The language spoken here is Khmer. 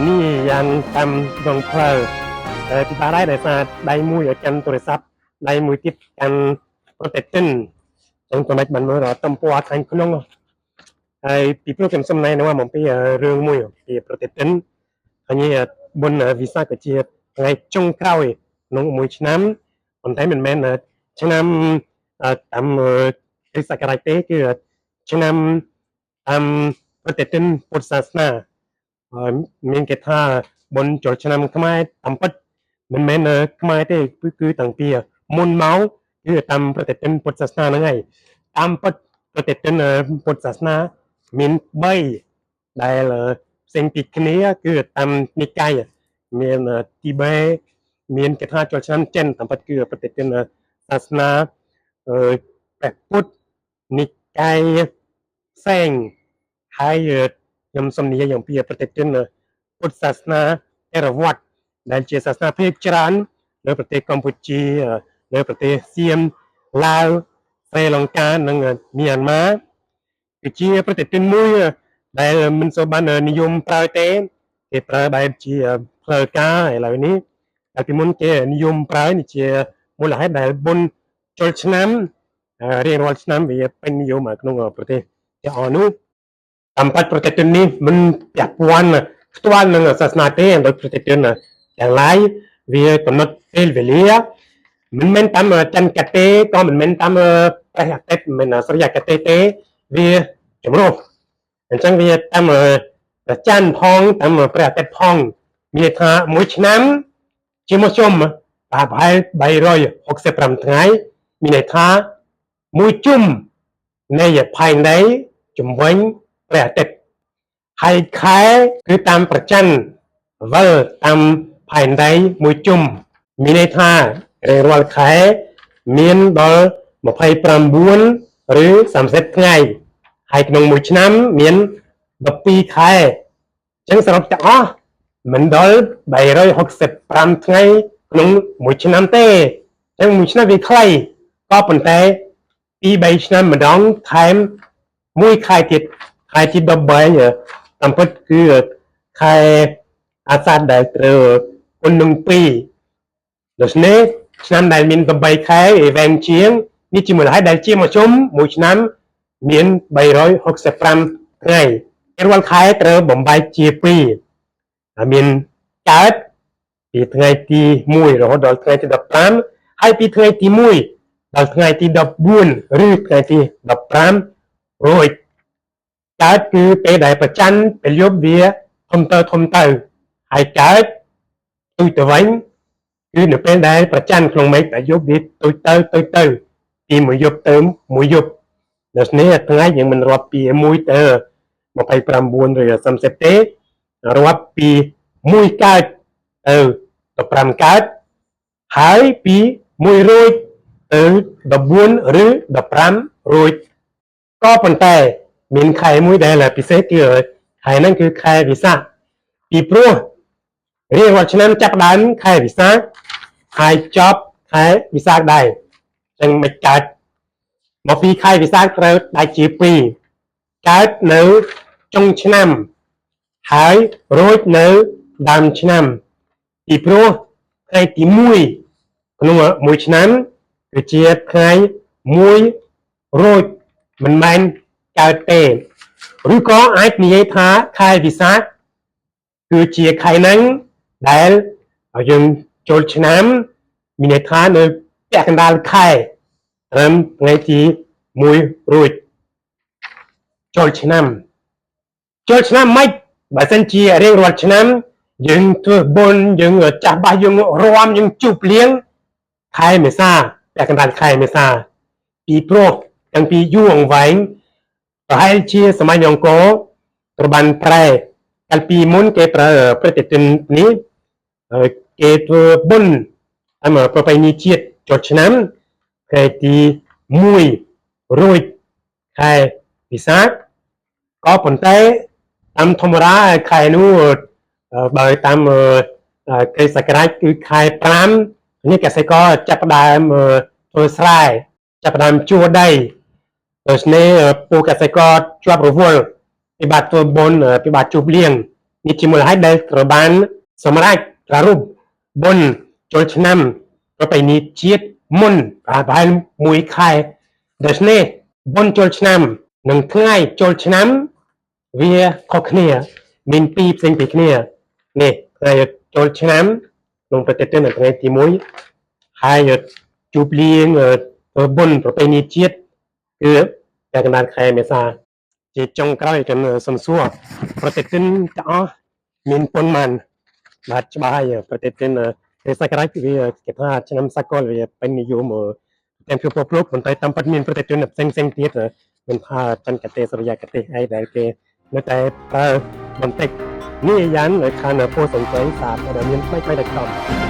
นี่ยันตำดงเพลที่ตาได้แต่ซาได้มวยกันโทรศัพท์ได้มวยติดกันโปรเทคชั่นจังตัวนั้นมันเมื่อเราตั้มปัวทางคุณน้องไอ้ปีโปรแกรมสมัยนั้นว่ามันเป็นเรื่องมวยปีโปรเทคชั่นอันนี้บนวีซ่าก็เจียไงจงเข้าน้องมวยชนะคนไทยมันแม่นชนะตำไอ้สักการะเต้คือชนะตำโปรเทคชั่นพุทธศาสนาមានគេថាបុណ្យចូលឆ្នាំខ្មែរតាមពិតមិនមែនខ្មែរទេគឺតាំងពីមុនមកគឺតាមប្រតិទិនពុទ្ធសាសនាហ្នឹងហើយតាមពិតប្រតិទិនពុទ្ធសាសនាមាន3ដែលផ្សេងពីគ្នាគឺតាមនិកាយមានទីបេមានគេថាចូលឆ្នាំចិនតាមពិតគឺប្រតិទិនសាសនាព្រះពុទ្ធនិកាយផ្សេងហើយខ្ញុំសំនិយាយអំពីប្រតិទិនពុទ្ធសាសនាអេរវត្តដែលជាសាសនាភាគច្រើននៅប្រទេសកម្ពុជានៅប្រទេសសៀមឡាវស្រីលង្កានិងមីយ៉ាន់ម៉ាគឺជាប្រតិទិនមួយដែលមិនសូវបាននិយមប្រើទេគេប្រើបែបជាផ្លូវការឥឡូវនេះតែពីមុនគេនិយមប្រើនេះជាមូលហេតុដែលបុណ្យចូលឆ្នាំរៀងរាល់ឆ្នាំវាពេញនិយមក្នុងប្រទេសទាំងអស់នោះតាមពិតប្រតិទិននេះមិនពាក់ព័ន្ធផ្ទាល់នឹងសាសនាទេដោយប្រតិទិនទាំងឡាយវាកំណត់ពេលវេលាមិនមែនតាមចន្ទគតិក៏មិនមែនតាមព្រះអាទិត្យមិនមែនសរិយគតិទេវាចម្រុះអញ្ចឹងវាតាមព្រះច័ន្ទផងតាមព្រះអាទិត្យផងមានថាមួយឆ្នាំជាមួយជុំប្រហែល365ថ្ងៃមានន័យថាមួយជុំនៃផែនដីជំវិញព្រះអាទិត្យហើយខែគឺតាមប្រច័ន្ទវិលតាមផែនដីមួយជុំមានន័យថារៀងរាល់ខែមានដល់29ឬ30ថ្ងៃហើយក្នុងមួយឆ្នាំមាន12ខែអញ្ចឹងសរុបទាំងអស់មិនដល់365ថ្ងៃក្នុងមួយឆ្នាំទេអញ្ចឹងមួយឆ្នាំវាខ្លីក៏ប៉ុន្តែ2-3ឆ្នាំម្ដងថែមមួយខែទៀតខែទី13តាមពិតគឺខែអាសាឍដែលត្រូវគុណនឹង2ដូច្នេះឆ្នាំដែលមាន8ខែវែងជាងនេះជាមូលហេតុដែលជាមធ្យមមួយឆ្នាំមាន365ថ្ងៃរាល់ខែត្រូវបំបែកជា2មានកើតពីថ្ងៃទី1រហូតដល់ថ្ងៃទី15ហើយពីថ្ងៃទី1ដល់ថ្ងៃទី14ឬថ្ងៃទី15រួចកើតគឺពេលដែលប្រច័នពេលយប់វាធំទៅហើយកើតទុយទៅវិញគឺនៅពេលដែលប្រច័នក្នុងមេឃតែយប់វាទុយទៅពីមួយយប់ទៅមួយយប់ដូច្នេះថ្ងៃយើងមិនរាប់ពី1ទៅ29ឬ30ទេរាប់ពី1កើតទៅ15កើតហើយពី1រួចទៅ14ឬ15រួចក៏ប៉ុន្តែមានខែមួយដែលពិសេសគឺខែហ្នឹងគឺខែវិសាខពីព្រោះរៀងរាល់ឆ្នាំចាប់ដើមខែវិសាខហើយចប់ខែវិសាខដែរអញ្ចឹងមិនកើតមកពីខែវិសាខត្រូវដាច់ជា2កើតនៅចុងឆ្នាំហើយរួចនៅដើមឆ្នាំពីព្រោះថ្ងៃទី1ក្នុងមួយឆ្នាំគឺជាថ្ងៃ1រួចមិនមែនកើតទេឬក៏អាចនិយាយថាខែវិសាខគឺជាខែហ្នឹងដែលយើងចូលឆ្នាំមានន័យថានៅពាក់កណ្ដាលខែត្រឹមថ្ងៃទី1រួចចូលឆ្នាំមិនបើសិនជារៀងរាល់ឆ្នាំយើងធ្វើបុណ្យយើងចាស់បាសយើងរាំយើងជប់លៀងខែមេសាពាក់កណ្ដាលខែមេសាពីព្រោះតាំងពីយូរអង្វែងប្រហែលជាសម័យអង្គរត្រូវបានប្រែកាលពីមុនគេប្រើប្រតិទិននេះគេធ្វើបុណ្យតាមប្រពៃណីជាតិចូលឆ្នាំខែទី1រួចខែវិសាខក៏ប៉ុន្តែតាមធម្មតាខែនោះបើតាមគេសក្តិគឺខែ5នេះកសិករចាប់ផ្ដើមធ្វើស្រែចាប់ផ្ដើមជួដីដូច្នេះពួកកសិករជាប់រវល់ពិបាកធ្វើបុណ្យពិបាកជប់លៀង នេះជាមូលហេតុដែលត្រូវបានសម្រេចប្រារព្ធបុណ្យចូលឆ្នាំប្រពៃណីជាតិមុនប្រហែល1ខែដូច្នេះបុណ្យចូលឆ្នាំនិងថ្ងៃចូលឆ្នាំវាខុសគ្នាមានពីរផ្សេងពីគ្នានេះថ្ងៃចូលឆ្នាំក្នុងប្រទេសនៅថ្ងៃទី1ហើយជប់លៀងបុណ្យប្រពៃណីជាតិគឺតែកណ្ដាលខែមេសាជាចុងក្រោយខ្ញុំសូមសួរប្រទេសទាំងអស់មានប៉ុន្មានបាទច្បាស់ហើយប្រទេសទាំងទេសសករាជវាគេថាឆ្នាំសកលវាពេញនិយមទាំងពិភពលោកប៉ុន្តែតាមពិតមានប្រទេសទាំងផ្សេងទៀតមិនថាចន្ទកទេសរយៈកទេសអីដែលគេនៅតែប្រើបន្តិចនេះយ៉ាងនៅខាងពោលសង្កេតសារព័ត៌មានថ្មីៗដែលកំ